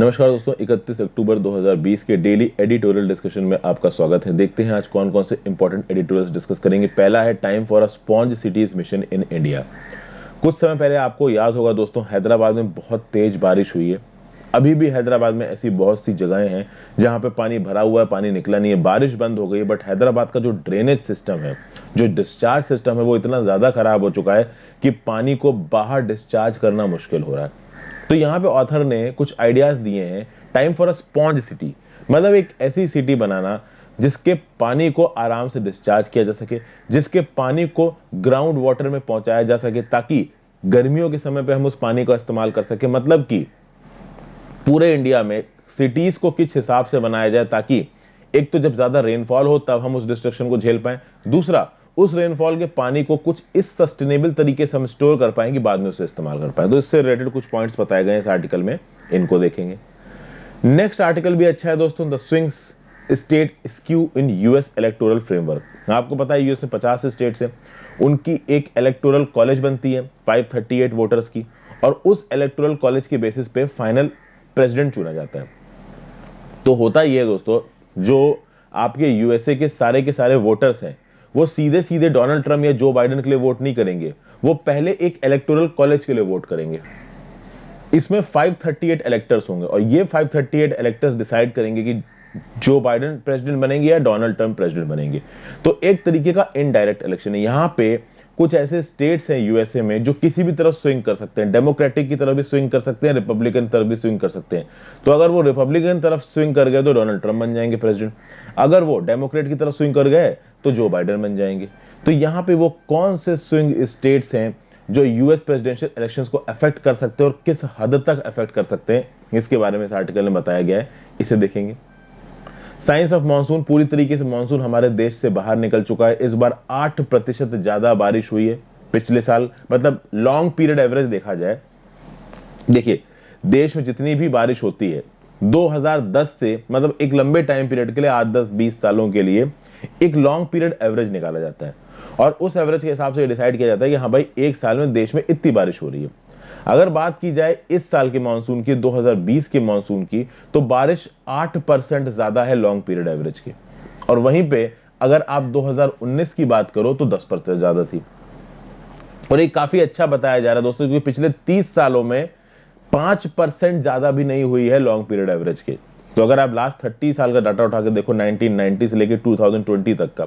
नमस्कार दोस्तों, 31 अक्टूबर 2020 के डेली एडिटोरियल डिस्कशन में आपका स्वागत है। देखते हैं आज कौन कौन से इंपॉर्टेंट एडिटोरियल्स डिस्कस करेंगे। पहला है time for a sponge cities mission in India. कुछ समय पहले आपको याद होगा दोस्तों, हैदराबाद में बहुत तेज बारिश हुई है। अभी भी हैदराबाद में ऐसी बहुत सी जगहें हैं जहां पे पानी भरा हुआ है, पानी निकला नहीं है, बारिश बंद हो गई है, बट हैदराबाद का जो ड्रेनेज सिस्टम है, जो डिस्चार्ज सिस्टम है, वो इतना ज्यादा खराब हो चुका है कि पानी को बाहर डिस्चार्ज करना मुश्किल हो रहा है। तो यहाँ पे ऑथर ने कुछ आइडियाज दिए हैं। Time for a sponge city, मतलब एक ऐसी सिटी बनाना जिसके पानी को आराम से डिस्चार्ज किया जा सके, जिसके पानी को ग्राउंड वाटर में पहुंचाया जा सके, ताकि गर्मियों के समय पे हम उस पानी का इस्तेमाल कर सके। मतलब कि पूरे इंडिया में सिटीज को किस हिसाब से बनाया जाए ताकि एक तो जब ज्यादा रेनफॉल हो तब हम उस डिस्ट्रक्शन को झेल पाए, दूसरा उस रेनफॉल के पानी को कुछ इस सस्टेनेबल तरीके से हम स्टोर कर पाएंगे, बाद में उसे इस्तेमाल कर पाए। तो इससे रिलेटेड कुछ पॉइंट्स बताए गए इस आर्टिकल में, इनको देखेंगे। नेक्स्ट आर्टिकल भी अच्छा है दोस्तों, the swings state skew in US electoral framework. आपको पता है यूएस में 50 स्टेट्स हैं, उनकी एक इलेक्टोरल कॉलेज बनती है 538 वोटर्स की, और उस इलेक्टोरल कॉलेज के बेसिस पे फाइनल प्रेसिडेंट चुना जाता है। तो होता ये है दोस्तों, जो आपके यूएसए के सारे वोटर्स हैं, वो सीधे सीधे डोनाल्ड ट्रंप या जो बाइडेन के लिए वोट नहीं करेंगे, वो पहले एक इलेक्टोरल कॉलेज के लिए वोट करेंगे। इसमें 538 इलेक्टर्स होंगे और ये 538 इलेक्टर्स डिसाइड करेंगे कि जो बाइडेन प्रेसिडेंट बनेंगे या डोनाल्ड ट्रंप प्रेसिडेंट बनेंगे। तो एक तरीके का इनडायरेक्ट इलेक्शन है। यहां पे कुछ ऐसे स्टेट्स हैं यूएसए में जो किसी भी तरफ स्विंग कर सकते हैं, डेमोक्रेटिक की तरफ भी स्विंग कर सकते हैं, रिपब्लिकन तरफ भी स्विंग कर सकते हैं। तो अगर वो रिपब्लिकन तरफ स्विंग कर गए तो डोनाल्ड ट्रंप बन जाएंगे प्रेसिडेंट, अगर वो डेमोक्रेट की तरफ स्विंग कर गए तो जो बाइडेन बन जाएंगे। तो यहाँ पे वो कौन से स्विंग स्टेट्स हैं जो यूएस प्रेसिडेंशियल इलेक्शंस को अफेक्ट कर सकते हैं और किस हद तक अफेक्ट कर सकते हैं, इसके बारे में इस आर्टिकल में बताया गया है, इसे देखेंगे। साइंस ऑफ मानसून, पूरी तरीके से मानसून हमारे देश से बाहर निकल चुका है। इस बार 8% ज्यादा बारिश हुई है पिछले साल, मतलब लॉन्ग पीरियड एवरेज देखा जाए। देखिए, देश में जितनी भी बारिश होती है 2010 से, मतलब एक लंबे टाइम पीरियड के लिए, 8 10 20 सालों के लिए एक लॉन्ग पीरियड एवरेज निकाला जाता है और उस एवरेज के हिसाब से डिसाइड किया जाता है कि हाँ भाई, एक साल में देश में इतनी बारिश हो रही है। अगर बात की जाए इस साल के मानसून की, 2020 के मानसून की, तो बारिश 8% ज्यादा है लॉन्ग पीरियड एवरेज के। और वहीं पे अगर आप 2019 की बात करो तो 10% ज्यादा थी। और ये काफी अच्छा बताया जा रहा है दोस्तों, क्योंकि पिछले 30 सालों में 5% ज्यादा भी नहीं हुई है लॉन्ग पीरियड एवरेज के। तो अगर आप लास्ट 30 साल का डाटा उठा के देखो, 1990 से लेकर 2020 तक का,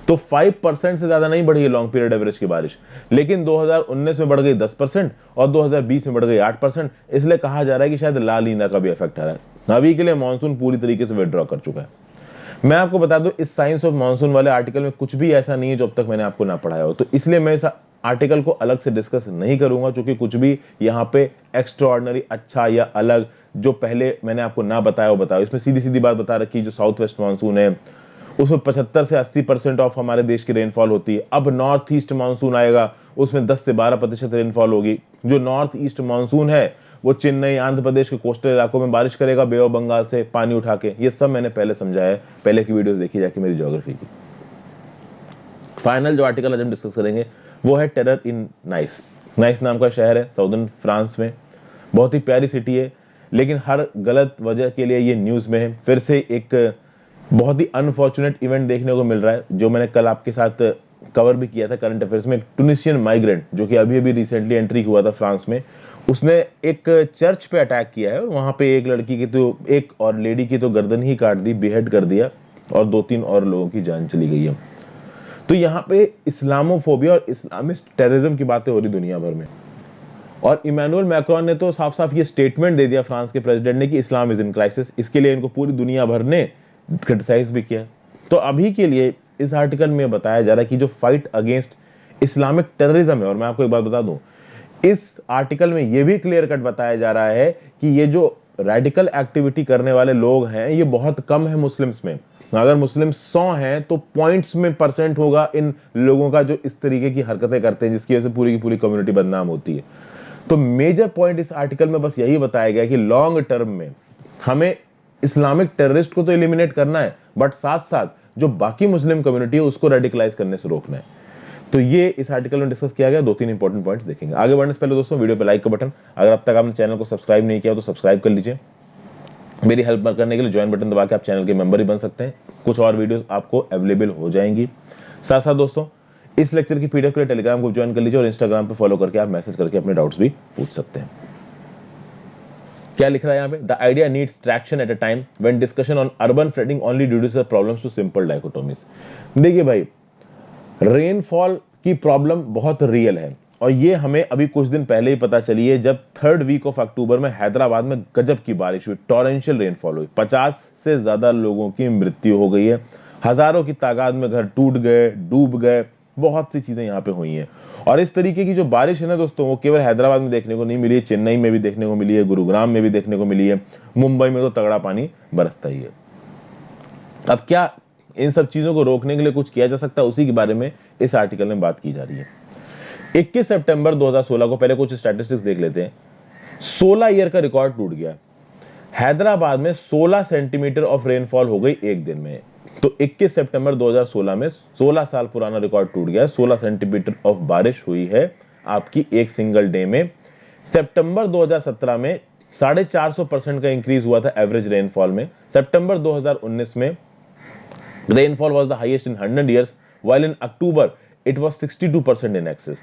तो 5% से ज्यादा नहीं बढ़ी है लॉन्ग पीरियड एवरेज की बारिश। लेकिन 2019 में बढ़ गई 10% और 2020 में बढ़ गई 8%। इसलिए कहा जा रहा है कि शायद ला लीना का भी इफेक्ट आ रहा है। अभी के लिए मानसून पूरी तरीके से विड्रॉ कर चुका है। मैं आपको बता दूं, इस साइंस ऑफ मानसून वाले आर्टिकल में कुछ भी ऐसा नहीं है जो अब तक मैंने आपको ना पढ़ाया हो, तो इसलिए मैं इस आर्टिकल को अलग से डिस्कस नहीं करूंगा, क्योंकि कुछ भी यहाँ पे एक्स्ट्राऑर्डिनरी, अच्छा या अलग, जो पहले मैंने आपको ना बताया वो बताया। इसमें सीधी सीधी बात बता रखी, जो साउथ वेस्ट मानसून है उसमें 75 से 80% ऑफ हमारे देश की रेनफॉल होती है। अब नॉर्थ ईस्ट मानसून आएगा, उसमें 10 से 12% रेनफॉल होगी। जो नॉर्थ ईस्ट मानसून है वो चेन्नई, आंध्र प्रदेश के कोस्टल इलाकों में बारिश करेगा, बे ऑफ बंगाल से पानी उठा के। ये सब मैंने पहले समझाया है, पहले की वीडियोस देखी जाके मेरी ज्योग्राफी की। फाइनल जो आर्टिकल आज हम डिस्कस करेंगे वो है टेरर इन नाइस। नाइस नाम का शहर है साउदर्न फ्रांस में, बहुत ही प्यारी सिटी है, लेकिन हर गलत वजह के लिए ये न्यूज में है। फिर से एक बहुत ही अनफॉर्चुनेट इवेंट देखने को मिल रहा है, जो मैंने कल आपके साथ कवर भी किया था करंट अफेयर्स में। एक टूनिशियन माइग्रेंट जो कि अभी अभी रिसेंटली एंट्री हुआ था फ्रांस में, उसने एक चर्च पे अटैक किया है और वहां पे एक लड़की की तो, एक और लेडी की तो गर्दन ही काट दी, बेहेड कर दिया, और 2 3 और लोगों की जान चली गई है। तो यहाँ पे इस्लामोफोबिया और इस्लामिस्ट टेररिज्म की बातें हो रही दुनिया भर में। और इमैनुअल मैक्रोन ने तो साफ साफ ये स्टेटमेंट दे दिया फ्रांस के प्रेसिडेंट ने कि इस्लाम इज इन क्राइसिस। इसके लिए इनको पूरी दुनिया भर ने क्रिटिसाइज भी किया। तो अभी के लिए इस आर्टिकल में बताया जा रहा है कि जो फाइट अगेंस्ट इस्लामिक टेररिज्म है, और मैं आपको एक बात बता दूं, इस आर्टिकल में यह भी क्लियर कट बताया जा रहा है कि ये जो रेडिकल एक्टिविटी करने वाले लोग हैं ये बहुत कम है मुस्लिम्स में। अगर मुस्लिम 100 हैं तो पॉइंट्स में परसेंट होगा इन लोगों का जो इस तरीके की हरकतें करते हैं, जिसकी वजह से पूरी की पूरी कम्युनिटी बदनाम होती है। तो मेजर पॉइंट इस आर्टिकल में बस यही बताया गया कि लॉन्ग टर्म में हमें इस्लामिक टेररिस्ट को तो एलिमिनेट करना है, बट साथ साथ जो बाकी मुस्लिम कम्युनिटी है उसको रेडिकलाइज करने से रोकना है। तो ये इस आर्टिकल में डिस्कस किया गया। 2 3 इंपॉर्टेंट पॉइंट्स देखेंगे। आगे बढ़ने से पहले दोस्तों, वीडियो पे लाइक का बटन, अगर अब तक आपने चैनल को सब्सक्राइब नहीं किया तो सब्सक्राइब कर लीजिए। मेरी हेल्प करने के लिए ज्वाइन बटन दबा के आप चैनल के मेंबर ही बन सकते हैं। कुछ और वीडियोस आपको अवेलेबल हो जाएंगी। साथ साथ दोस्तों इस लेक्चर की पीडीएफ के लिए टेलीग्राम को ज्वाइन कर लीजिए और इंस्टाग्राम पे फॉलो करके आप मैसेज करके अपने डाउट्स भी पूछ सकते हैं। क्या लिख रहा है यहाँ पे? The idea needs traction at a time when discussion on urban flooding only reduces problems to simple dichotomies. देखिए भाई, रेनफॉल की प्रॉब्लम बहुत रियल है और ये हमें अभी कुछ दिन पहले ही पता चली है, जब 3rd वीक ऑफ अक्टूबर में हैदराबाद में गजब की बारिश हुई, टॉरेंशियल रेनफॉल हुई, 50 से ज्यादा लोगों की मृत्यु हो गई है, हजारों की तादाद में घर टूट गए, डूब गए, बहुत सी चीजें यहाँ पे हुई हैं। और इस तरीके की जो बारिश है ना दोस्तों, वो केवल हैदराबाद में देखने को नहीं मिली है, चेन्नई में भी देखने को मिली है, गुरुग्राम में भी देखने को मिली है, मुंबई में तो तगड़ा पानी बरसता ही है। अब क्या इन सब चीजों को रोकने के लिए कुछ किया जा सकता है, उसी के बारे में इस आर्टिकल में बात की जा रही है। 21 सितंबर 2016 को, पहले कुछ स्टैटिस्टिक्स देख लेते हैं, 16 ईयर का रिकॉर्ड टूट गया। हैदराबाद में 16 सेंटीमीटर ऑफ रेनफॉल हो गई एक दिन में। तो 21 सितंबर 2016 में 16 साल पुराना रिकॉर्ड टूट गया। 16 सेंटीमीटर ऑफ बारिश हुई है आपकी एक सिंगल डे में। सितंबर 2017 में 450% का इंक्रीज हुआ था एवरेज रेनफॉल में। सितंबर 2019 में rainfall was the highest in 100 years, while in October it was 62% in excess।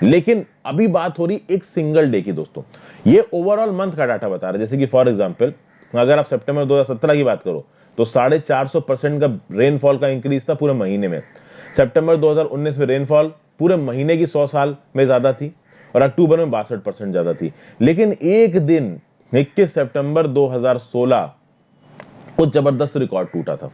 लेकिन अभी बात हो रही एक सिंगल डे की दोस्तों, ये ओवरऑल मंथ का डाटा बता रहा है। जैसे कि फॉर एग्जांपल अगर आप सितंबर 2017 की बात करो तो 450% का रेनफॉल का इंक्रीज था पूरे महीने में। सितंबर 2019 में रेनफॉल पूरे महीने की 100 साल में ज्यादा थी और अक्टूबर में 62% ज्यादा थी। लेकिन एक दिन 21 सितंबर 2016 को जबरदस्त रिकॉर्ड टूटा था।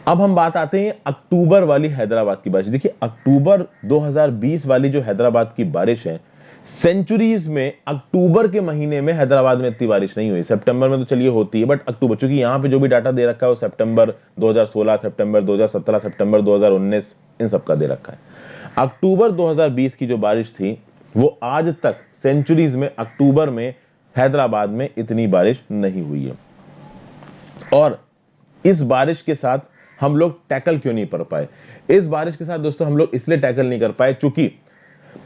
अब हम बात आते हैं अक्टूबर वाली हैदराबाद की बारिश। देखिए अक्टूबर 2020 वाली जो हैदराबाद की बारिश है, सेंचुरीज में अक्टूबर के महीने में हैदराबाद में इतनी बारिश नहीं हुई। सितंबर में तो चलिए होती है, बट अक्टूबर, चूंकि यहां पे जो भी डाटा दे रखा है वो सितंबर 2016, सितंबर 2017, सितंबर 2019 इन सब का दे रखा है। अक्टूबर 2020 की जो बारिश थी वो आज तक सेंचुरीज में अक्टूबर में हैदराबाद में इतनी बारिश नहीं हुई है। और इस बारिश के साथ हम लोग टैकल क्यों नहीं कर पाए? इस बारिश के साथ दोस्तों हम लोग इसलिए टैकल नहीं कर पाए क्योंकि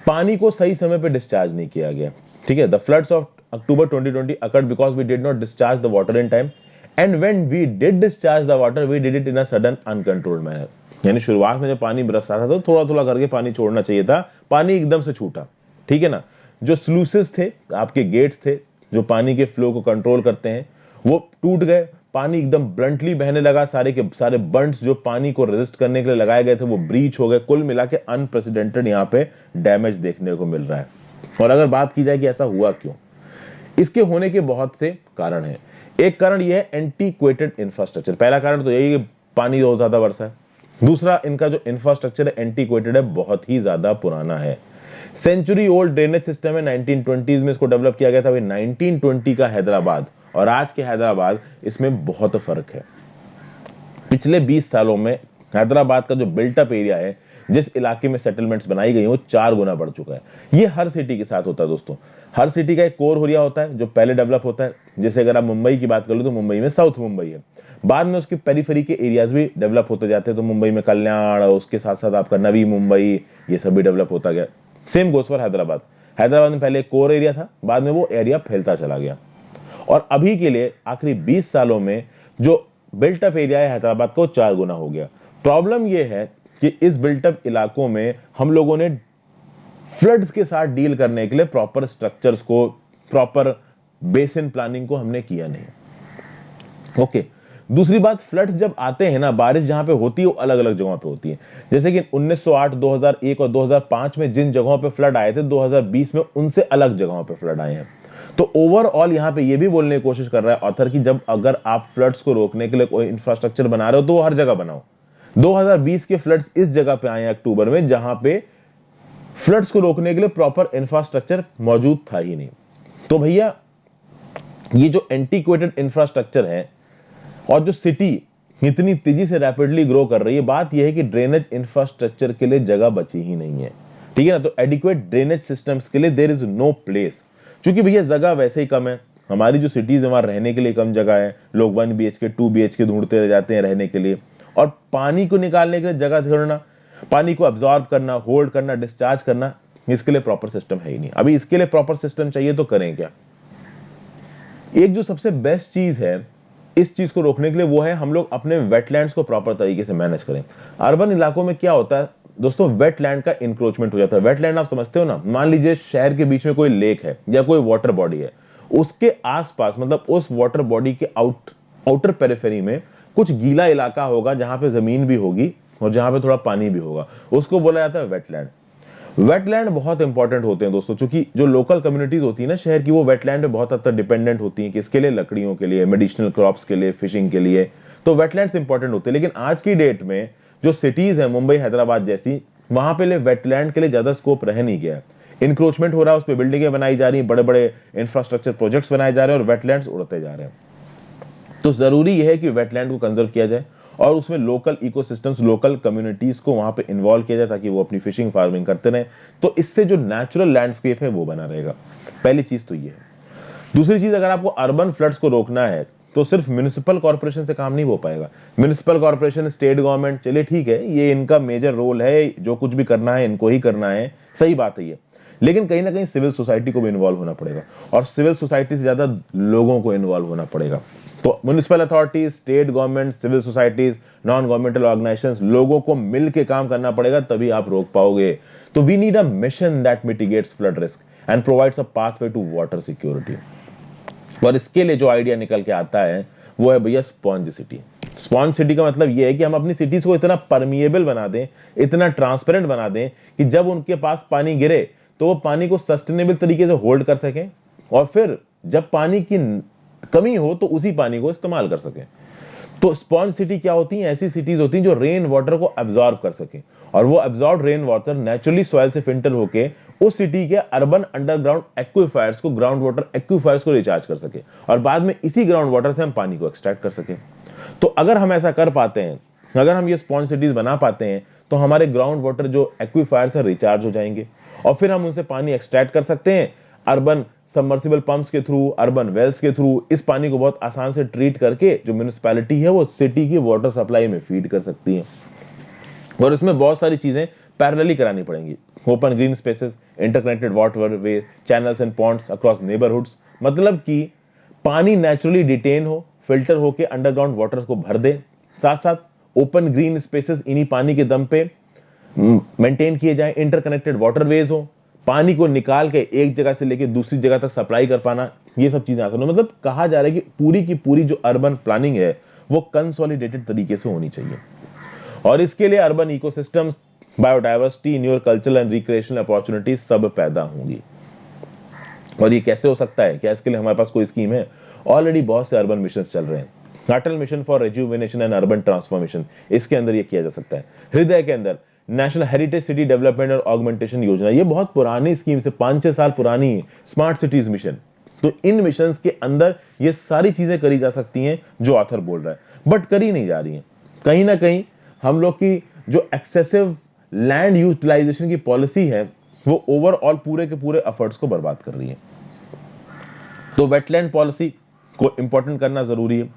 पानी को सही समय पे डिस्चार्ज नहीं किया गया। ठीक है, the floods of October 2020 occurred because we did not discharge the water in time, and when we did discharge the water we did it in a sudden uncontrolled manner। यानी शुरुआत में जब पानी बरस रहा था तो थोड़ा थोड़ा करके पानी छोड़ना चाहिए था, पानी एकदम से छूटा। ठीक है ना, जो स्लूसेस थे, आपके गेट्स थे जो पानी के फ्लो को कंट्रोल करते हैं, वो टूट गए, पानी एकदम ब्लंटली बहने लगा, सारे के सारे बंड्स जो पानी को रेजिस्ट करने के लिए लगाए गए थे वो ब्रीच हो गए। कुल मिला के अनप्रेसिडेंटेड यहाँ पे डैमेज देखने को मिल रहा है। और अगर बात की जाए कि ऐसा हुआ क्यों, इसके होने के बहुत से कारण हैं। एक कारण यह है एंटीक्वेटेड इंफ्रास्ट्रक्चर। पहला कारण तो यही है कि पानी बहुत ज्यादा बरसा है। दूसरा, इनका जो इंफ्रास्ट्रक्चर है एंटीक्वेटेड है, बहुत ही ज्यादा पुराना है। सेंचुरी ओल्ड ड्रेनेज सिस्टम है, 1920s में इसको डेवलप किया गया था। 1920 का हैदराबाद और आज के हैदराबाद, इसमें बहुत फर्क है। पिछले 20 सालों में हैदराबाद का जो बिल्टअप एरिया है, जिस इलाके में सेटलमेंट्स बनाई गई वो 4 गुना बढ़ चुका है। ये हर सिटी के साथ होता है दोस्तों। हर सिटी का एक कोर एरिया होता है जो पहले डेवलप होता है। जैसे अगर आप मुंबई की बात कर लो तो मुंबई में साउथ मुंबई है, बाद में उसके पेरिफेरी के एरियाज भी डेवलप होते जाते हैं। तो मुंबई में कल्याण, उसके साथ साथ आपका नवी मुंबई, ये सब भी डेवलप होता गया। Same goes for Hyderabad. Hyderabad में पहले एक कोर एरिया था, बाद में वो एरिया फैलता चला गया। और अभी के लिए आखिरी 20 सालों में जो बिल्टअप एरिया है हैदराबाद का, 4 गुना हो गया। प्रॉब्लम यह है कि इस बिल्टअप इलाकों में हम लोगों ने फ्लड्स के साथ डील करने के लिए प्रॉपर स्ट्रक्चर्स को, प्रॉपर बेसिन प्लानिंग को हमने किया नहीं। ओके, दूसरी बात, फ्लड्स जब आते हैं ना, बारिश जहां पे होती है वो अलग अलग जगहों पे होती है। जैसे कि 1908, 2001 और 2005 में जिन जगहों पे फ्लड आए थे, 2020 में उनसे अलग जगहों पे फ्लड आए हैं। तो ओवरऑल यहां पे ये भी बोलने की कोशिश कर रहा है ऑथर की जब अगर आप फ्लड्स को रोकने के लिए कोई इंफ्रास्ट्रक्चर बना रहे हो तो वो हर जगह बनाओ। 2020 के फ्लड्स इस जगह पे आए हैं अक्टूबर में, जहां पे फ्लड्स को रोकने के लिए प्रॉपर इंफ्रास्ट्रक्चर मौजूद था ही नहीं। तो भैया ये जो एंटीक्वेटेड इंफ्रास्ट्रक्चर है और जो सिटी इतनी तेजी से रैपिडली ग्रो कर रही है, बात यह है कि ड्रेनेज इंफ्रास्ट्रक्चर के लिए जगह बची ही नहीं है। ठीक है ना, तो एडिक्वेट ड्रेनेज सिस्टम्स के लिए देयर इज नो प्लेस। क्योंकि भैया जगह वैसे ही कम है, हमारी जो सिटीज है वहां रहने के लिए कम जगह है, लोग 1 BHK 2 BHK ढूंढते रह जाते हैं रहने के लिए, और पानी को निकालने के लिए जगह ढूंढना, पानी को अब्सॉर्ब करना, होल्ड करना, डिस्चार्ज करना, इसके लिए प्रॉपर सिस्टम है ही नहीं। अभी इसके लिए प्रॉपर सिस्टम चाहिए तो करें क्या? एक जो सबसे बेस्ट चीज है इस चीज को रोकने के लिए वो है हम लोग अपने वेटलैंड्स को प्रॉपर तरीके से मैनेज करें। अर्बन इलाकों में क्या होता है दोस्तों, वेटलैंड का इंक्रोचमेंट हो जाता है। वेटलैंड आप समझते हो ना, मान लीजिए शहर के बीच में कोई लेक है या कोई वाटर बॉडी है, उसके आसपास मतलब उस वाटर बॉडी के आउटर पेरिफेरी में कुछ गीला इलाका होगा जहां पे जमीन भी होगी और जहां पे थोड़ा पानी भी होगा, उसको बोला जाता है वेटलैंड। वेटलैंड बहुत इंपॉर्टेंट होते हैं दोस्तों, क्योंकि जो लोकल कम्युनिटीज होती है ना शहर की, वो वेटलैंड पे बहुत हद तक डिपेंडेंट होती हैं, किसके लिए, लकड़ियों के लिए, मेडिसिनल क्रॉप्स के लिए, फिशिंग के लिए। तो वेटलैंड्स इंपॉर्टेंट होते हैं। लेकिन आज की डेट में जो सिटीज है मुंबई हैदराबाद जैसी, वहां पे वेटलैंड के लिए ज्यादा स्कोप रह नहीं गया है। इंक्रोचमेंट हो रहा है, उस पर बिल्डिंगें बनाई जा रही हैं, बड़े बड़े इंफ्रास्ट्रक्चर प्रोजेक्ट्स बनाए जा रहे हैं और वेटलैंड्स उड़ते जा रहे हैं। तो जरूरी यह है कि वेटलैंड को कंजर्व किया जाए और उसमें लोकल इकोसिस्टम्स, लोकल कम्युनिटीज को वहां पे इन्वॉल्व किया जाए ताकि वो अपनी फिशिंग फार्मिंग करते रहे। तो इससे जो नेचुरल लैंडस्केप है वो बना रहेगा। पहली चीज तो ये है। दूसरी चीज, अगर आपको अर्बन फ्लड्स को रोकना है तो सिर्फ म्युनिसिपल कॉर्पोरेशन से काम नहीं हो पाएगा। म्युनिसिपल कॉर्पोरेशन, स्टेट गवर्नमेंट, चलिए ठीक है, ये इनका मेजर रोल है, जो कुछ भी करना है इनको ही करना है, सही बात है ये। लेकिन कहीं ना कहीं सिविल सोसाइटी को भी इन्वॉल्व होना पड़ेगा और सिविल सोसाइटी से ज्यादा लोगों को इन्वॉल्व होना पड़ेगा। तो municipal authorities, state government, civil societies, non governmental organisations, लोगों को मिलकर काम करना पड़ेगा, तभी आप रोक पाओगे। तो we need a mission that mitigates flood risk and provides a pathway to water security. और इसके लिए जो आइडिया निकल के आता है वो है भैया स्पॉन्ज सिटी। स्पॉन्ज सिटी का मतलब ये है कि हम अपनी सिटीज को इतना परमिएबल बना दें, इतना ट्रांसपेरेंट बना दें कि जब उनके पास पानी गिरे तो वो पानी को सस्टेनेबल तरीके से होल्ड कर सकें और फिर जब पानी की कमी हो तो उसी पानी को इस्तेमाल कर सकें। तो स्पॉन्ज सिटी क्या होती हैं? ऐसी सिटीज होती हैं जो रेन वाटर को एब्जॉर्ब कर सके और वो absorb rain water naturally soil से फिल्टर होके उस सिटी के अर्बन अंडरग्राउंड एक्विफायर्स को, ग्राउंड वाटर एक्विफायर्स को रिचार्ज कर सके और बाद में इसी ग्राउंड वाटर से हम पानी को एक्सट्रैक्ट कर सके। तो अगर हम ऐसा कर पाते हैं, अगर हम ये स्पॉन्ज सिटीज बना पाते हैं, तो हमारे ग्राउंड वाटर जो एक्विफायर्स है रिचार्ज हो जाएंगे और फिर हम उनसे पानी एक्सट्रैक्ट कर सकते हैं। अर्बन सबमर्सिबल पंप्स के थ्रू, अर्बन वेल्स के थ्रू इस पानी को बहुत आसान से ट्रीट करके जो म्युनिसिपैलिटी है वो सिटी की वाटर सप्लाई में फीड कर सकती है। और इसमें बहुत सारी चीजें पैरेलली करानी पड़ेंगी। Open green spaces, interconnected waterway, channels and ponds across neighbourhoods, मतलब कि पानी नेचुरली डिटेन हो, फिल्टर होके अंडरग्राउंड वाटर को भर दे। साथ साथ ओपन ग्रीन स्पेसेस इन्हीं पानी के दम पे मेंटेन किए जाएं, इंटरकनेक्टेड वाटरवेज हो, पानी को निकाल के एक जगह से लेके दूसरी जगह तक सप्लाई कर पाना, ये सब चीजें आसान हो। मतलब कहा जा रहा है कि पूरी की पूरी जो अर्बन प्लानिंग है वो कंसोलिडेटेड तरीके से होनी चाहिए और इसके लिए urban ecosystems, biodiversity, newer cultural and recreational opportunities सब पैदा होंगी। और ये कैसे हो सकता है? क्या इसके लिए हमारे पास कोई स्कीम है? ऑलरेडी बहुत से अर्बन मिशन चल रहे हैं। Atal mission for rejuvenation and urban transformation, इसके अंदर ये किया जा सकता है। हृदय के अंदर नेशनल हेरिटेज सिटी डेवलपमेंट और ऑगमेंटेशन योजना, ये बहुत पुरानी स्कीम से 5-6 साल पुरानी स्मार्ट सिटीज मिशन। तो इन मिशन के अंदर ये सारी चीजें करी जा सकती हैं जो ऑथर बोल रहा है, बट करी नहीं जा रही हैं। कहीं ना कहीं हम लोग की जो एक्सेसिव लैंड यूटिलाइजेशन की पॉलिसी है वो ओवरऑल पूरे के पूरे एफर्ट्स को बर्बाद कर रही है। तो वेटलैंड पॉलिसी को इंपॉर्टेंट करना जरूरी है।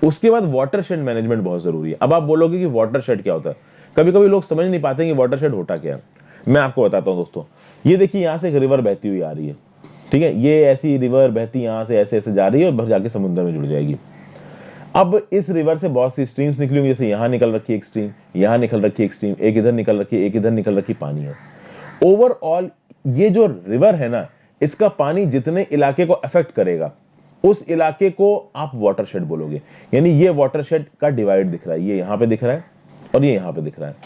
उसके बाद वाटरशेड मैनेजमेंट बहुत जरूरी है। अब आप बोलोगे कि वाटरशेड क्या होता है? कभी कभी लोग समझ नहीं पाते कि वाटरशेड होता क्या है। मैं आपको बताता हूं दोस्तों। ये देखिए, यहां से एक रिवर बहती हुई आ रही है, ठीक है, ये ऐसी रिवर बहती यहां से ऐसे ऐसे जा रही है और भर जाके समुद्र में जुड़ जाएगी। अब इस रिवर से बहुत सी स्ट्रीम्स निकली हुई, जैसे यहां निकल रखी है एक स्ट्रीम, यहां निकल रखी है एक स्ट्रीम, एक इधर निकल रखी है, एक इधर निकल रखी पानी है। ओवरऑल ये जो रिवर है ना, इसका पानी जितने इलाके को अफेक्ट करेगा उस इलाके को आप वाटरशेड बोलोगे। यानी ये वाटरशेड का डिवाइड दिख रहा है, ये यहां पे दिख रहा है और ये यहां पे दिख रहा है।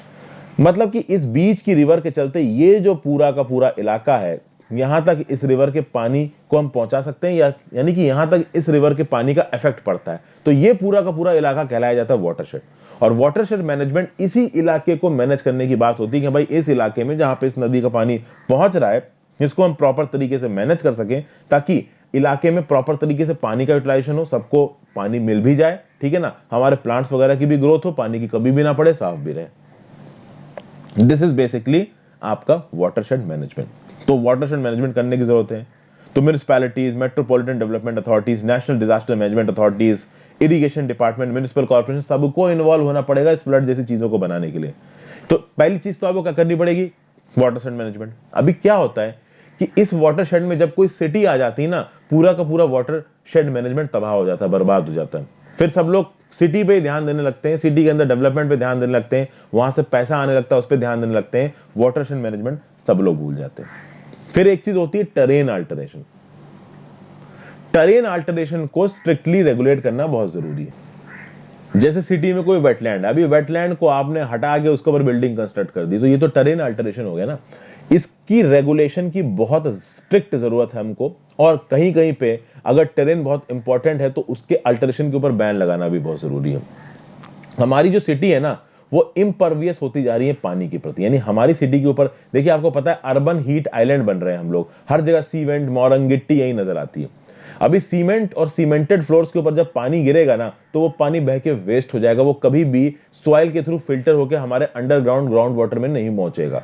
मतलब कि इस बीच की रिवर के चलते ये जो पूरा का पूरा इलाका है, यहां तक इस रिवर के पानी को हम पहुंचा सकते हैं, या यानी कि यहां तक इस रिवर के पानी का इफेक्ट पड़ता है। तो ये पूरा का पूरा इलाका कहलाया जाता है वाटरशेड। और वाटरशेड मैनेजमेंट इसी इलाके को मैनेज करने की बात होती है कि भाई इस इलाके में जहां पे इस नदी का पानी पहुंच रहा है, इसको हम प्रॉपर तरीके से मैनेज कर सकें ताकि इलाके में प्रॉपर तरीके से पानी का यूटिलाइजेशन हो, सबको पानी मिल भी जाए, ठीक है ना, हमारे प्लांट्स वगैरह की भी ग्रोथ हो, पानी की कमी भी ना पड़े, साफ भी रहे। दिस इज बेसिकली आपका वाटरशेड मैनेजमेंट। तो वाटरशेड मैनेजमेंट करने की जरूरत है। तो municipalities, metropolitan development authorities, national disaster management authorities, irrigation department, municipal corporation, सबको इन्वॉल्व होना पड़ेगा इस फ्लड जैसी चीजों को बनाने के लिए। तो पहली चीज तो आपको क्या करनी पड़ेगी? Watershed management. अभी क्या होता है कि इस वाटरशेड में जब कोई सिटी आ जाती ना, पूरा का पूरा वाटरशेड मैनेजमेंट तबाह हो जाता है, बर्बाद हो जाता है। फिर सब लोग सिटी पे ध्यान देने लगते हैं, सिटी के अंदर डेवलपमेंट पे ध्यान देने लगते हैं, वहां से पैसा आने लगता है, उस पर ध्यान देने लगते हैं, वाटरशेड मैनेजमेंट सब लोग भूल जाते हैं। फिर एक चीज होती है टेरेन अल्टरेशन। टेरेन अल्टरेशन को स्ट्रिक्टली रेगुलेट करना बहुत जरूरी है। जैसे सिटी में कोई वेटलैंड, अभी वेटलैंड को आपने हटा के उसके ऊपर बिल्डिंग कंस्ट्रक्ट कर दी, तो ये तो टेरेन अल्टरेशन हो गया ना। इसकी रेगुलेशन की बहुत स्ट्रिक्ट जरूरत है हमको, और कहीं कहीं पे अगर टेरेन बहुत इंपॉर्टेंट है तो उसके अल्टरेशन के ऊपर बैन लगाना भी बहुत जरूरी है। हमारी जो सिटी है ना, वो इम्परवियस होती जा रही है पानी के प्रति, यानी हमारी सिटी के ऊपर देखिए, आपको पता है अर्बन हीट आइलैंड बन रहे हैं हम लोग, हर जगह सीमेंट, मोरंग, गिट्टी यही नजर आती है। अभी सीमेंट और सीमेंटेड फ्लोर्स के ऊपर जब पानी गिरेगा ना, तो वो पानी बह के वेस्ट हो जाएगा, वो कभी भी सॉइल के थ्रू फिल्टर होकर हमारे अंडरग्राउंड ग्राउंड वाटर में नहीं पहुंचेगा।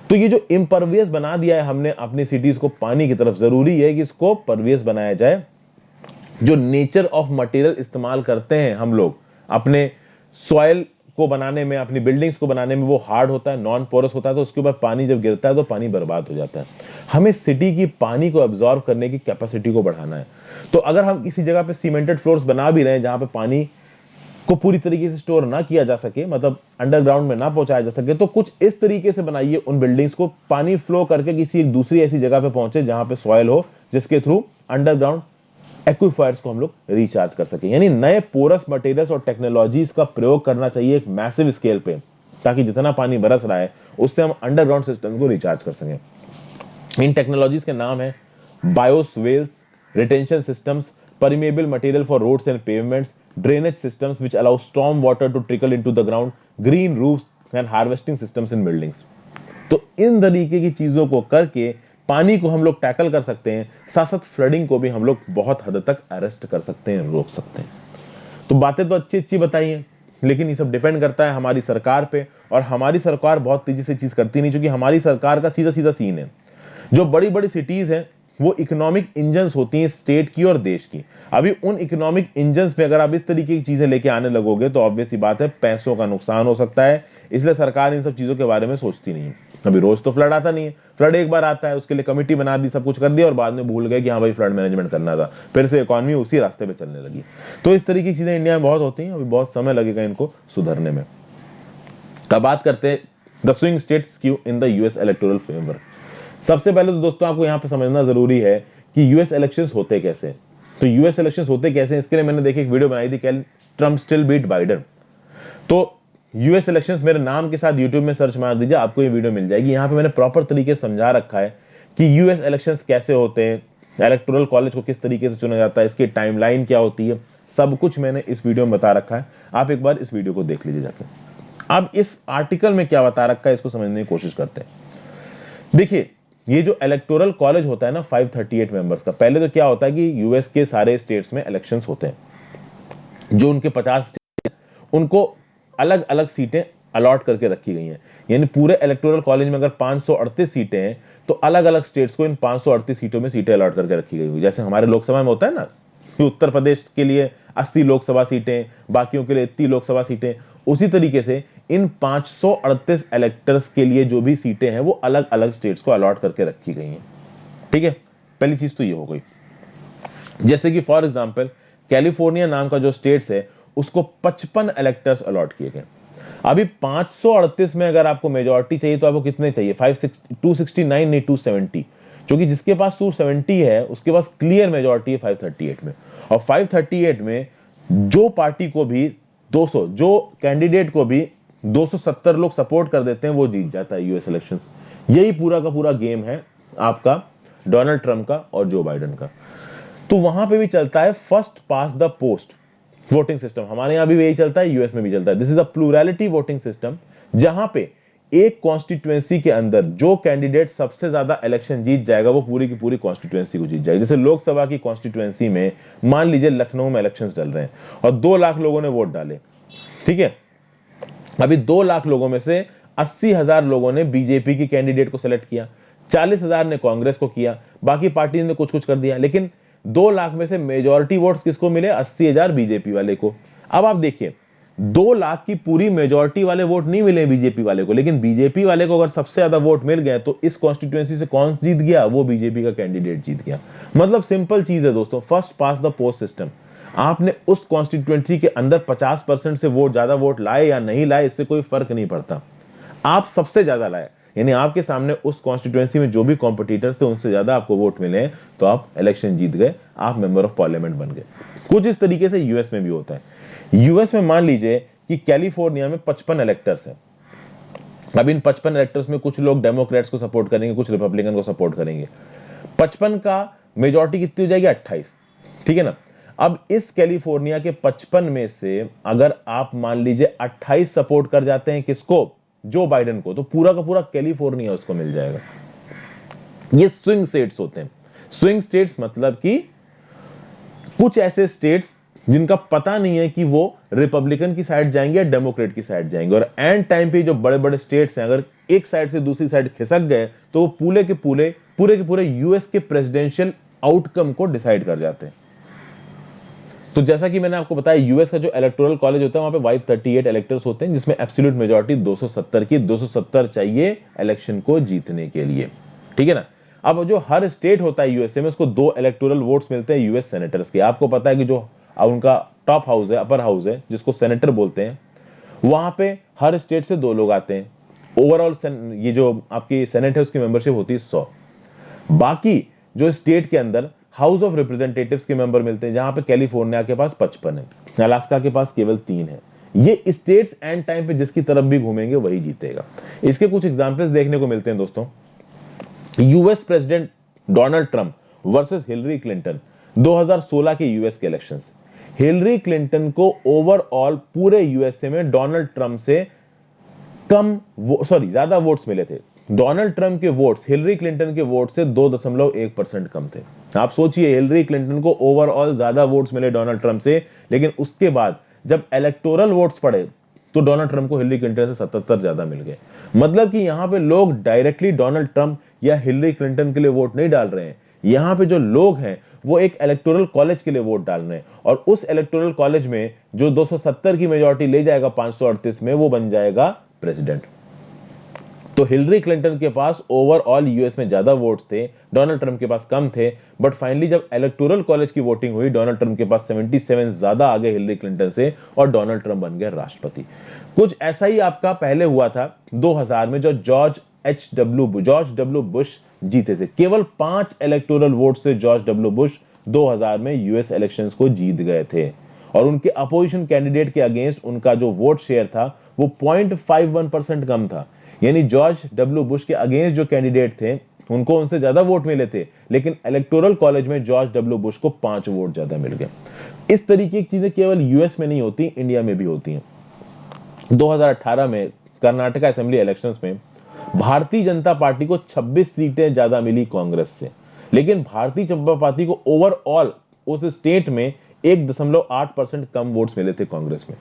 तो ये जो इम्परवियस बना दिया है हमने अपनी सिटीज को पानी की तरफ, जरूरी है कि इसको परवियस बनाया जाए। जो नेचर ऑफ मटेरियल इस्तेमाल करते हैं हम लोग अपने सॉइल को बनाने में, अपनी बिल्डिंग्स को बनाने में, वो हार्ड होता है, नॉन पोरस होता है, तो उसके ऊपर पानी जब गिरता है तो पानी बर्बाद हो जाता है। हमें सिटी की पानी को एब्जॉर्ब करने की कैपेसिटी को बढ़ाना है। तो अगर हम किसी जगह पे सीमेंटेड फ्लोर्स बना भी रहे हैं जहां पे पानी को पूरी तरीके से स्टोर ना किया जा सके, मतलब अंडरग्राउंड में ना पहुंचाया जा सके, तो कुछ इस तरीके से बनाइए उन बिल्डिंग्स को, पानी फ्लो करके किसी एक दूसरी ऐसी जगह पे पहुंचे जहां पे सॉइल हो, जिसके थ्रू अंडरग्राउंड एक्विफायर्स को हम लोग रिचार्ज कर सकें। यानी नए पोरस मटेरियल्स और टेक्नोलॉजीज का प्रयोग करना चाहिए एक मैसिव स्केल पे, ताकि जितना पानी बरस रहा है उससे हम अंडरग्राउंड सिस्टम को रिचार्ज कर सकें। इन टेक्नोलॉजीज के नाम है bioswales, retention systems, permeable material for roads and pavements, drainage systems which allow storm water to trickle into the ground, green roofs and harvesting systems in buildings. तो इन तरीके की चीजों को करके पानी को हम लोग टैकल कर सकते हैं, साथ साथ फ्लडिंग को भी हम लोग बहुत हद तक अरेस्ट कर सकते हैं, रोक सकते हैं। तो बातें तो अच्छी अच्छी बताई हैं, लेकिन ये सब डिपेंड करता है हमारी सरकार पे, और हमारी सरकार बहुत तेजी से चीज करती नहीं, क्योंकि हमारी सरकार का सीधा सीधा सीन है, जो बड़ी बड़ी सिटीज हैं वो इकोनॉमिक इंजन्स होती हैं स्टेट की और देश की। अभी उन इकोनॉमिक इंजन्स में अगर आप इस तरीके की चीजें लेके आने लगोगे तो ऑब्वियस सी बात है पैसों का नुकसान हो सकता है, इसलिए सरकार इन सब चीजों के बारे में सोचती नहीं है। अभी रोज तो फ्लड आता नहीं है, फ्लड एक बार आता है, उसके लिए कमेटी बना दी, सब कुछ कर दिया, और बाद में भूल गए कि हाँ भाई फ्लड मैनेजमेंट करना था, फिर से इकोनॉमी उसी रास्ते पे चलने लगी। तो इस तरीके की चीजें इंडिया में बहुत होती हैं, अभी बहुत समय लगेगा इनको सुधरने में। अब बात करते हैं the swing state skew in the US electoral framework. सबसे पहले तो दोस्तों आपको यहां पे समझना जरूरी है कि यूएस इलेक्शंस होते कैसे। तो यूएस इलेक्शंस होते कैसे, इसके लिए मैंने देखी एक वीडियो बनाई थी, can Trump still beat Biden. तो यूएस इलेक्शंस मेरे नाम के साथ यूट्यूब में सर्च मार दीजिए, आपको ये वीडियो मिल जाएगी। यहां पे मैंने प्रॉपर तरीके से समझा रखा है कि यूएस इलेक्शंस कैसे होते हैं, इलेक्टोरल कॉलेज को किस तरीके से चुना जाता है, इसकी टाइमलाइन क्या होती है, सब कुछ मैंने इस वीडियो में बता रखा है। आप एक बार इस वीडियो को देख लीजिए जाके। अब इस आर्टिकल में क्या बता रखा है इसको समझने की कोशिश करते हैं। देखिए, ये जो इलेक्टोरल कॉलेज होता है ना 538 मेंबर्स का, पहले तो क्या होता है कि यूएस के सारे स्टेट्स में इलेक्शंस होते हैं, जो उनके 50 स्टेट उनको अलग अलग सीटें अलॉट करके रखी गई हैं। यानी पूरे इलेक्टोरल कॉलेज में अगर 538 सीटें हैं तो अलग अलग स्टेट्स को इन 538 सीटों में सीटें अलॉट करके रखी गई हुई। जैसे हमारे लोकसभा में होता है ना कि उत्तर प्रदेश के लिए 80 लोकसभा सीटें, बाकियों के लिए 30 लोकसभा सीटें, उसी तरीके से इन 538 इलेक्टर्स के लिए जो भी सीटें हैं वो अलग अलग स्टेट्स को अलॉट करके रखी गई हैं। ठीक है, पहली चीज तो ये हो गई। जैसे कि फॉर एग्जांपल कैलिफोर्निया नाम का जो स्टेट्स है उसको 55 इलेक्टर्स अलॉट किए गए। अभी 538 में अगर आपको मेजॉरिटी चाहिए तो आपको कितने चाहिए, 269 नहीं 270, क्योंकि जिसके पास 270 है उसके पास क्लियर मेजॉरिटी है 538 में। और 538 में जो पार्टी को भी 200, जो कैंडिडेट को भी 270 लोग सपोर्ट कर देते हैं वो जीत जाता है यूएस इलेक्शंस। यही पूरा का पूरा गेम है आपका डोनाल्ड ट्रंप का और जो बाइडेन का। तो वहां पे भी चलता है first pass the post voting system, हमारे यहां भी यही चलता है, यूएस में भी चलता है। This is a plurality voting system, जहां पे एक कॉन्स्टिट्यूएंसी के अंदर जो कैंडिडेट सबसे ज्यादा इलेक्शन जीत जाएगा वो पूरी की पूरी कॉन्स्टिट्यूएंसी को जीत जाएगा। जैसे लोकसभा की कॉन्स्टिट्यूएंसी में मान लीजिए लखनऊ में इलेक्शंस चल रहे हैं और 2 लाख लोगों ने वोट डाले, ठीक है। अभी 2 लाख लोगों में से 80,000 लोगों ने बीजेपी की कैंडिडेट को सिलेक्ट किया, 40,000 ने कांग्रेस को किया, बाकी पार्टी ने कुछ कुछ कर दिया, लेकिन 2 लाख में से मेजॉरिटी वोट्स किसको मिले, 80,000 बीजेपी वाले को। अब आप देखिए 2 लाख की पूरी मेजॉरिटी वाले वोट नहीं मिले बीजेपी वाले को, लेकिन बीजेपी वाले को अगर सबसे ज्यादा वोट मिल गए तो इस कॉन्स्टिट्यूएंसी से कौन जीत गया? वो बीजेपी का कैंडिडेट जीत गया। मतलब सिंपल चीज है दोस्तों, first pass the post system. आपने उस कॉन्स्टिट्यूएंसी के अंदर 50% से वोट ज्यादा वोट लाए या नहीं लाए, इससे कोई फर्क नहीं पड़ता। आप सबसे ज्यादा लाए, यानी आपके सामने उस कॉन्स्टिट्यूएंसी में जो भी कॉम्पिटिटर्स थे उनसे ज्यादा आपको वोट मिले, तो आप इलेक्शन जीत गए, आप मेंबर ऑफ पार्लियामेंट बन गए। कुछ इस तरीके से यूएस में भी होता है। यूएस में मान लीजिए कि कैलिफोर्निया में 55 इलेक्टर्स हैं। अब इन 55 इलेक्टर्स में कुछ लोग डेमोक्रेट्स को सपोर्ट करेंगे, कुछ रिपब्लिकन को सपोर्ट करेंगे। 55 का मेजॉरिटी कितनी हो जाएगी? 28, ठीक है ना। अब इस कैलिफोर्निया के 55 में से अगर आप मान लीजिए 28 सपोर्ट कर जाते हैं किसको? जो बाइडेन को, तो पूरा का पूरा कैलिफोर्निया उसको मिल जाएगा। ये स्विंग स्टेट्स होते हैं। स्विंग स्टेट्स मतलब कि कुछ ऐसे स्टेट्स जिनका पता नहीं है कि वो रिपब्लिकन की साइड जाएंगे या डेमोक्रेट की साइड जाएंगे, और एंड टाइम पे जो बड़े बड़े स्टेट्स हैं अगर एक साइड से दूसरी साइड खिसक गए तो वो पूरे के पूरे यूएस के प्रेसिडेंशियल आउटकम को डिसाइड कर जाते हैं। तो जैसा कि मैंने आपको बताया, यूएस का जो इलेक्टोरल कॉलेज होता है वहां पे 538 इलेक्टर्स होते हैं, जिसमें एब्सोल्यूट मेजॉरिटी 270 की 270 चाहिए इलेक्शन को जीतने के लिए, ठीक है ना। अब जो हर स्टेट होता है यूएसए में, उसको 2 इलेक्टोरल वोट्स मिलते हैं यूएस सेनेटर्स के। आपको पता है कि जो उनका टॉप हाउस है, अपर हाउस है, जिसको सेनेटर बोलते हैं, वहां पे हर स्टेट से 2 लोग आते हैं। ओवरऑल ये जो आपकी सेनेट है उसकी मेंबरशिप होती है 100। बाकी जो स्टेट के अंदर हाउस ऑफ रिप्रेजेंटेटिव्स के मेंबर मिलते हैं, जहां पे कैलिफोर्निया के पास 55 है, अलास्का के पास केवल 3 है। ये स्टेट्स एंड टाइम पे जिसकी तरफ भी घूमेंगे वही जीतेगा। इसके कुछ एग्जांपल्स देखने को मिलते हैं दोस्तों। US president Donald Trump versus Hillary Clinton, 2016 के यूएस के इलेक्शंस। हिलरी क्लिंटन को ओवरऑल पूरे यूएसए में डोनाल्ड ट्रंप से ज्यादा वोट्स मिले थे। डोनाल्ड ट्रंप के वोट्स हिलरी क्लिंटन के वोट से 2.1% कम थे। आप सोचिए, हिलरी क्लिंटन को ओवरऑल ज्यादा वोट्स मिले डोनाल्ड ट्रंप से, लेकिन उसके बाद जब इलेक्टोरल वोट्स पड़े तो डोनाल्ड ट्रंप को हिलरी क्लिंटन से 77 ज्यादा मिल गए। मतलब कि यहां पे लोग डायरेक्टली डोनाल्ड ट्रंप या हिलरी क्लिंटन के लिए वोट नहीं डाल रहे हैं। यहां पे जो लोग हैं वो एक इलेक्टोरल कॉलेज के लिए वोट डाल रहे हैं, और उस इलेक्टोरल कॉलेज में जो 270 की मेजॉरिटी ले जाएगा 538 में, वो बन जाएगा प्रेसिडेंट। तो हिलरी क्लिंटन के पास ओवरऑल यूएस में ज्यादा वोट्स थे, डोनाल्ड ट्रंप के पास कम थे। बट फाइनली जब इलेक्टोरल कॉलेज की वोटिंग हुई, डोनाल्ड ट्रंप के पास 77 ज्यादा आ गए हिलरी क्लिंटन से, और डोनाल्ड ट्रंप बन गए राष्ट्रपति। कुछ ऐसा ही आपका पहले हुआ था 2000 में, जो जॉर्ज डब्ल्यू बुश जीते थे। केवल 5 इलेक्टोरल वोट से जॉर्ज डब्ल्यू बुश 2000 में यूएस इलेक्शंस को जीत गए थे, और उनके अपोजिशन कैंडिडेट के अगेंस्ट उनका जो वोट शेयर था वो 0.51% कम था। यानी जॉर्ज डब्ल्यू बुश के अगेंस्ट जो कैंडिडेट थे उनको उनसे ज्यादा वोट मिले थे, लेकिन इलेक्टोरल कॉलेज में जॉर्ज डब्ल्यू बुश को 5 वोट ज्यादा मिल गए। इस तरीके की चीजें केवल यूएस में नहीं होती, इंडिया में भी होती हैं। 2018 में कर्नाटका असेंबली इलेक्शंस में भारतीय जनता पार्टी को 26 सीटें ज्यादा मिली कांग्रेस से, लेकिन भारतीय जनता पार्टी को ओवरऑल उस स्टेट में 1.8% कम वोट्स मिले थे कांग्रेस में।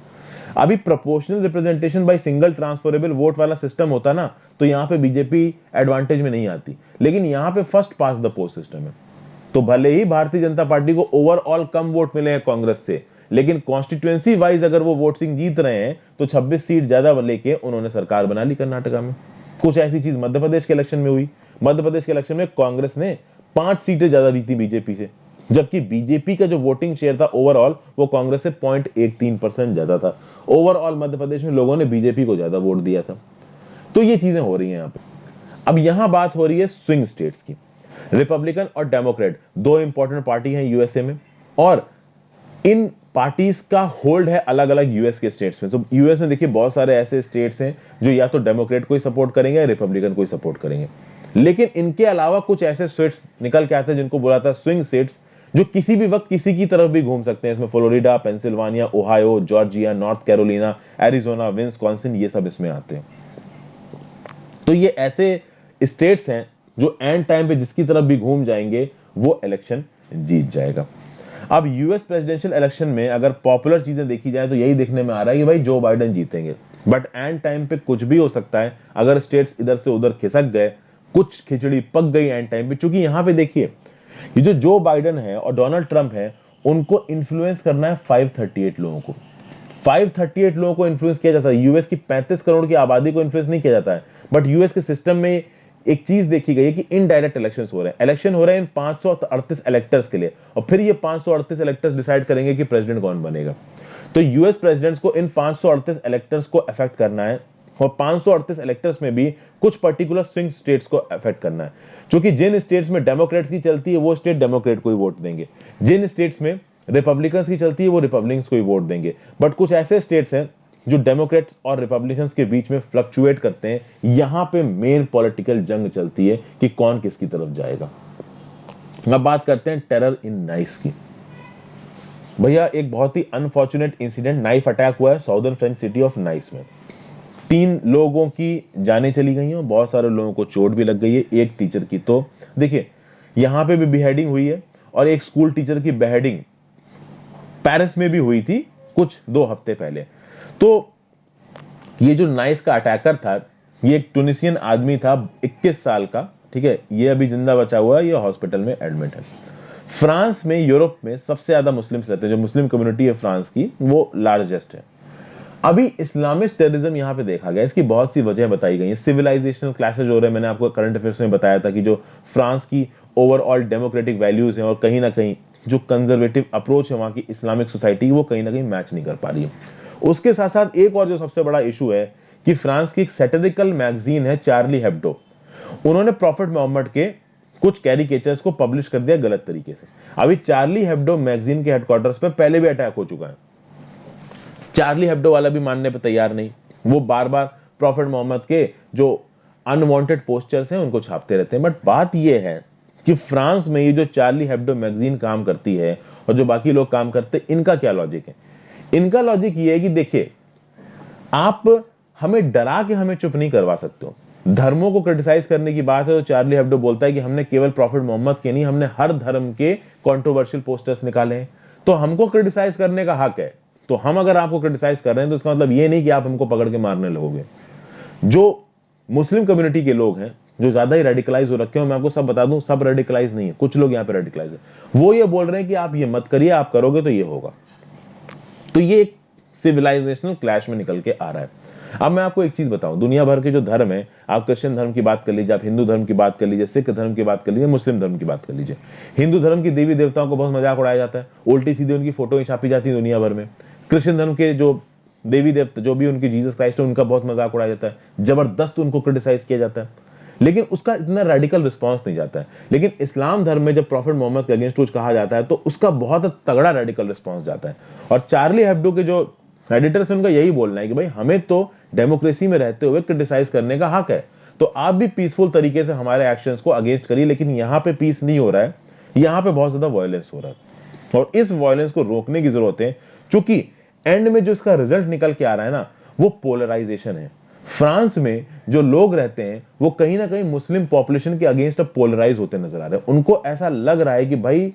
अभी proportional representation by single transferable vote वाला सिस्टम होता ना, तो यहां पे बीजेपी एडवांटेज में नहीं आती, लेकिन यहां पे first pass the post system है। तो भले ही भारतीय जनता पार्टी को ओवरऑल कम वोट मिले हैं कांग्रेस से, लेकिन कॉन्स्टिट्यूएंसी वाइज अगर वो वोटिंग जीत रहे हैं तो 26 सीट ज्यादा लेके उन्होंने सरकार बना ली कर्नाटका में। कुछ ऐसी चीज मध्य प्रदेश के इलेक्शन में हुई। मध्य प्रदेश के इलेक्शन में कांग्रेस ने 5 सीटें ज्यादा जीती बीजेपी से, जबकि बीजेपी का जो वोटिंग शेयर था ओवरऑल वो कांग्रेस से 0.13% ज्यादा था। ओवरऑल मध्य प्रदेश में लोगों ने बीजेपी को ज्यादा वोट दिया था। तो ये चीजें हो रही हैं यहां पे। अब यहां बात हो रही है स्विंग स्टेट्स की। रिपब्लिकन और डेमोक्रेट 2 इंपॉर्टेंट पार्टी हैं यूएसए में, और इन पार्टीज का होल्ड है अलग अलग यूएस के स्टेट्स में। तो यूएस में देखिए बहुत सारे ऐसे स्टेट्स हैं जो या तो डेमोक्रेट को ही सपोर्ट करेंगे या रिपब्लिकन को ही सपोर्ट करेंगे, लेकिन इनके अलावा कुछ ऐसे स्टेट्स निकल के आते हैं जिनको बोला था स्विंग स्टेट्स, जो किसी भी वक्त किसी की तरफ भी घूम सकते हैं। इसमें Florida, Pennsylvania, Ohio, Georgia, north Carolina, Arizona, Wisconsin, ये सब इसमें आते हैं। तो ये ऐसे स्टेट्स हैं जो एंड टाइम पे जिसकी तरफ भी घूम जाएंगे वो इलेक्शन जीत जाएगा। अब यूएस प्रेसिडेंशियल इलेक्शन में अगर पॉपुलर चीजें देखी जाए तो यही देखने में आ रहा है कि भाई जो बाइडेन जीतेंगे, बट एंड टाइम पे कुछ भी हो सकता है। अगर स्टेट्स इधर से उधर खिसक गए, कुछ खिचड़ी पक गई एंड टाइम पे, क्योंकि यहां पे देखिए ये जो बाइडेन है और डोनाल्ड ट्रंप है, उनको इन्फ्लुएंस करना है 538 लोगों को। 538 लोगों को इन्फ्लुएंस किया जाता है। यूएस की 35 करोड़ की आबादी को इन्फ्लुएंस नहीं किया जाता है, बट यूएस के सिस्टम में एक चीज देखी गई है कि इनडायरेक्ट इलेक्शंस हो रहे हैं। इलेक्शन हो रहे हैं इन 538 इलेक्टर्स के लिए, और फिर ये 538 इलेक्टर्स डिसाइड करेंगे कि प्रेसिडेंट कौन बनेगा। तो यूएस प्रेसिडेंट्स को इन 538 इलेक्टर्स को अफेक्ट करना है, और 538 इलेक्टर्स में भी कुछ पर्टिकुलर स्विंग स्टेट्स को अफेक्ट करना है। क्योंकि जिन स्टेट्स में डेमोक्रेट्स की चलती है वो स्टेट डेमोक्रेट को ही वोट देंगे, जिन स्टेट्स में रिपब्लिकन्स की चलती है वो रिपब्लिकन्स को ही वोट देंगे। बट कुछ ऐसे स्टेट्स हैं जो डेमोक्रेट्स और रिपब्लिकन्स के बीच में फ्लक्चुएट करते हैं, यहां पे मेन पॉलिटिकल जंग चलती है कि कौन किसकी तरफ जाएगा। अब बात करते हैं टेरर इन नाइस की। भैया एक बहुत ही अनफॉर्चुनेट इंसिडेंट नाइफ अटैक हुआ है southern French city of nice में। 3 लोगों की जानें चली गई हैं और बहुत सारे लोगों को चोट भी लग गई है, एक टीचर की। तो देखिए यहां पे भी बिहेडिंग हुई है, और एक स्कूल टीचर की बेहेडिंग पेरिस में भी हुई थी कुछ 2 हफ्ते पहले। तो ये जो नाइस का अटैकर था, ये एक टूनिसियन आदमी था 21 साल का, ठीक है। ये अभी जिंदा बचा हुआ है, ये हॉस्पिटल में एडमिट है। फ्रांस में, यूरोप में सबसे ज्यादा मुस्लिम्स रहते हैं, जो मुस्लिम कम्युनिटी है फ्रांस की वो लार्जेस्ट है। अभी इस्लामिक टेररिज्म यहां पे देखा गया, इसकी बहुत सी वजह बताई गई है। सिविलाइजेशनल क्लैशेज हो रहे हैं, मैंने आपको करंट अफेयर्स में बताया था कि जो फ्रांस की ओवरऑल डेमोक्रेटिक वैल्यूज हैं और कहीं ना कहीं जो कंजर्वेटिव अप्रोच है वहां की इस्लामिक सोसाइटी, वो कहीं ना कहीं मैच नहीं कर पा रही है। उसके साथ साथ एक और जो सबसे बड़ा इशू है कि फ्रांस की एक सैटिरिकल मैगजीन है चार्ली हेब्डो, उन्होंने प्रॉफिट मोहम्मद के कुछ कैरिकेचर्स को पब्लिश कर दिया गलत तरीके से। अभी चार्ली हेब्डो मैगजीन के हेडक्वार्टर्स पे पहले भी अटैक हो चुका है, चार्ली हेब्डो वाला भी मानने पे तैयार नहीं, वो बार बार प्रॉफिट मोहम्मद के जो अनवांटेड पोस्टर्स हैं उनको छापते रहते हैं। बट बात ये है कि फ्रांस में ये जो चार्ली हेब्डो मैगजीन काम करती है और जो बाकी लोग काम करते हैं, इनका क्या लॉजिक है? इनका लॉजिक ये है कि देखिए, आप हमें डरा के हमें चुप नहीं करवा सकते हो। धर्मों को क्रिटिसाइज करने की बात है तो चार्ली हेब्डो बोलता है कि हमने केवल प्रॉफिट मोहम्मद के नहीं, हमने हर धर्म के कंट्रोवर्शियल पोस्टर्स निकाले हैं, तो हमको क्रिटिसाइज करने का हक है। तो हम अगर आपको क्रिटिसाइज कर रहे हैं तो इसका मतलब ये नहीं कि आप हमको पकड़ के मारने लगोगे। जो मुस्लिम कम्युनिटी के लोग हैं जो ज्यादा ही रेडिकलाइज हो रखे हैं, मैं आपको सब बता दूं, सब रेडिकलाइज नहीं है, कुछ लोग यहाँ पे रेडिकलाइज है, वो ये बोल रहे हैं कि आप ये मत करिए, आप करोगे तो ये होगा। तो ये एक सिविलाइजेशनल क्लैश में निकल के आ रहा है। अब मैं आपको एक चीज बताऊं, दुनिया भर के जो धर्म है, आप क्रिश्चियन धर्म की बात कर लीजिए, आप हिंदू धर्म की बात कर लीजिए, सिख धर्म की बात कर लीजिए, मुस्लिम धर्म की बात कर लीजिए। हिंदू धर्म की देवी देवताओं को बहुत मजाक उड़ाया जाता है, उल्टी सीधी उनकी फोटो ही छापी जाती है दुनिया भर में। क्रिश्चियन धर्म के जो देवी देवता, जो भी उनकी जीसस क्राइस्ट है, उनका बहुत मजाक उड़ाया जाता है, जबरदस्त उनको क्रिटिसाइज किया जाता है, लेकिन उसका इतना रेडिकल रिस्पॉन्स नहीं जाता है। लेकिन इस्लाम धर्म में जब प्रॉफिट मोहम्मद के अगेंस्ट कुछ कहा जाता है तो उसका बहुत तगड़ा रेडिकल रिस्पॉन्स जाता है। और चार्ली हेब्डो के जो एडिटर्स हैं, उनका यही बोलना है कि भाई हमें तो डेमोक्रेसी में रहते हुए क्रिटिसाइज करने का हक है, तो आप भी पीसफुल तरीके से हमारे एक्शंस को अगेंस्ट करिए। लेकिन यहाँ पे पीस नहीं हो रहा है, यहाँ पे बहुत ज्यादा वायलेंस हो रहा है, और इस वायलेंस को रोकने की जरूरत है। क्योंकि एंड में जो इसका रिजल्ट निकल के आ रहा है ना, वो पोलराइजेशन है। फ्रांस में जो लोग रहते हैं वो कहीं ना कहीं मुस्लिम पॉपुलेशन के अगेंस्ट अब पोलराइज होते नजर आ रहे हैं। उनको ऐसा लग रहा है कि भाई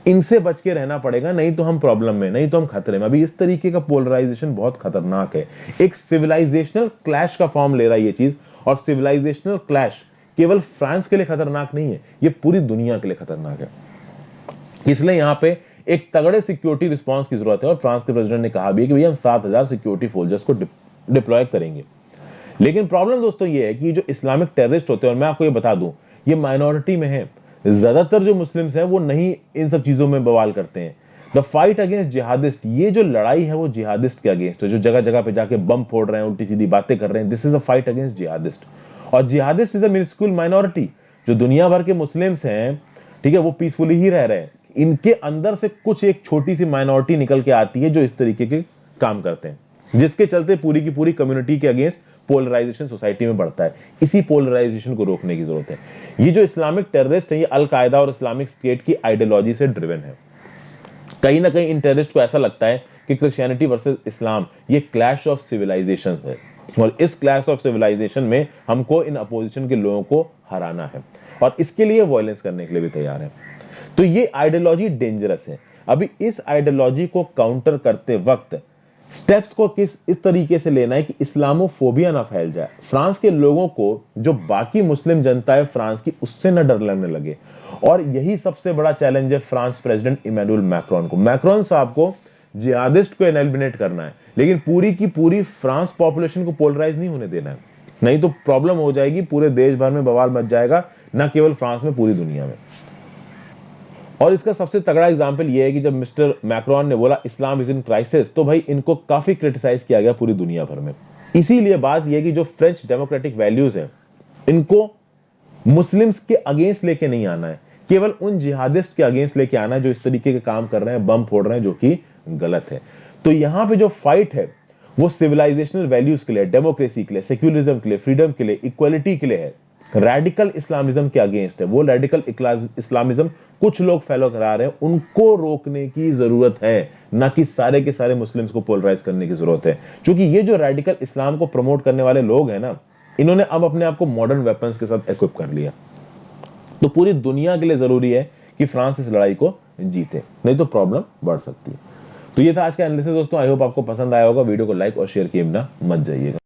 इनसे बच के रहना पड़ेगा, नहीं तो हम प्रॉब्लम में, नहीं तो हम खतरे में। अभी इस तरीके का पोलराइजेशन बहुत खतरनाक है, एक सिविलाइजेशनल क्लैश का फॉर्म ले रहा है ये चीज। और सिविलाइजेशनल क्लैश केवल फ्रांस के लिए खतरनाक नहीं है, ये पूरी दुनिया के लिए खतरनाक है। इसलिए यहां पे एक तगड़े सिक्योरिटी रिस्पांस की जरूरत है, और फ्रांस के प्रेसिडेंट ने कहा भी कि भैया हम 7,000 सिक्योरिटी फोर्सेस को डिप्लॉय करेंगे। लेकिन प्रॉब्लम दोस्तों ये है कि जो इस्लामिक टेररिस्ट होते हैं, और मैं आपको ये बता दूं, ये माइनॉरिटी में है। ज्यादातर जो मुस्लिम्स हैं वो नहीं इन सब चीजों में बवाल करते हैं। द फाइट अगेंस्ट जिहादिस्ट, ये जो लड़ाई है वो जिहादिस्ट के अगेंस्ट है, जो जगह जगह पे जाके बम फोड़ रहे हैं, उल्टी सीधी बातें कर रहे हैं। This is a fight against jihadist. और jihadist is a minuscule minority. जो दुनिया भर के मुस्लिम्स हैं, ठीक है, वो पीसफुली ही रह रहे हैं, इनके अंदर से कुछ एक छोटी सी माइनॉरिटी निकल के आती है जो इस तरीके के काम करते हैं, जिसके चलते पूरी की पूरी कम्युनिटी के अगेंस्ट पोलराइजेशन सोसाइटी में बढ़ता है। इसी पोलराइजेशन को रोकने की जरूरत है। ये जो इस्लामिक टेररिस्ट है, ये अल कायदा और इस्लामिक स्टेट की आइडियोलॉजी से ड्रिवन है। कहीं ना कहीं इन टेररिस्ट को ऐसा लगता है कि क्रिश्चियनिटी वर्सेस इस्लाम ये क्लैश ऑफ सिविलाइजेशन है, और इस क्लैश ऑफ सिविलाइजेशन में हमको इन अपोजिशन के लोगों को हराना है, और इसके लिए वायलेंस करने के लिए भी तैयार है। तो ये आइडियोलॉजी डेंजरस है। अभी इस आइडियोलॉजी को काउंटर करते वक्त स्टेप्स को इस तरीके से लेना है कि इस्लामोफोबिया ना फैल जाए, फ्रांस के लोगों को, जो बाकी मुस्लिम जनता है फ्रांस की, उससे ना डर लगने लगे। और यही सबसे बड़ा चैलेंज है फ्रांस प्रेसिडेंट इमैनुअल मैक्रोन को। मैक्रोन साहब को जिहादिस्ट को एलिमिनेट करना है, लेकिन पूरी की पूरी फ्रांस पॉपुलेशन को पोलराइज नहीं होने देना है, नहीं तो प्रॉब्लम हो जाएगी, पूरे देश भर में बवाल मच जाएगा, ना केवल फ्रांस में, पूरी दुनिया में। और इसका सबसे तगड़ा एग्जांपल ये है कि जब मिस्टर मैक्रोन ने बोला इस्लाम इज इन क्राइसिस, तो भाई इनको काफी क्रिटिसाइज किया गया पूरी दुनिया भर में। इसीलिए बात यह कि जो फ्रेंच डेमोक्रेटिक वैल्यूज हैं, इनको मुस्लिम्स के अगेंस्ट लेके नहीं आना है, केवल उन जिहादिस्ट के अगेंस्ट लेके आना है जो इस तरीके के काम कर रहे हैं, बम फोड़ रहे हैं, जो कि गलत है। तो यहां पे जो फाइट है वो सिविलाइजेशनल वैल्यूज के लिए, डेमोक्रेसी के लिए, सेक्युलरिज्म के लिए, फ्रीडम के लिए, इक्वालिटी के लिए है। रेडिकल इस्लामिज्म के अगेंस्ट है। वो रेडिकल इस्लामिज्म कुछ लोग फॉलो करा रहे हैं, उनको रोकने की जरूरत है, ना कि सारे के सारे मुस्लिम्स को पोलराइज करने की जरूरत है। क्योंकि ये जो रेडिकल इस्लाम को प्रमोट करने वाले लोग हैं ना, इन्होंने अब अपने आप को मॉडर्न वेपन्स के साथ इक्विप कर लिया। तो पूरी दुनिया के लिए जरूरी है कि फ्रांस इस लड़ाई को जीते, नहीं तो प्रॉब्लम बढ़ सकती है। तो ये था आज का एनालिसिस दोस्तों। आई होप आपको पसंद आया होगा। वीडियो को लाइक और शेयर किए बिना मत जाइएगा।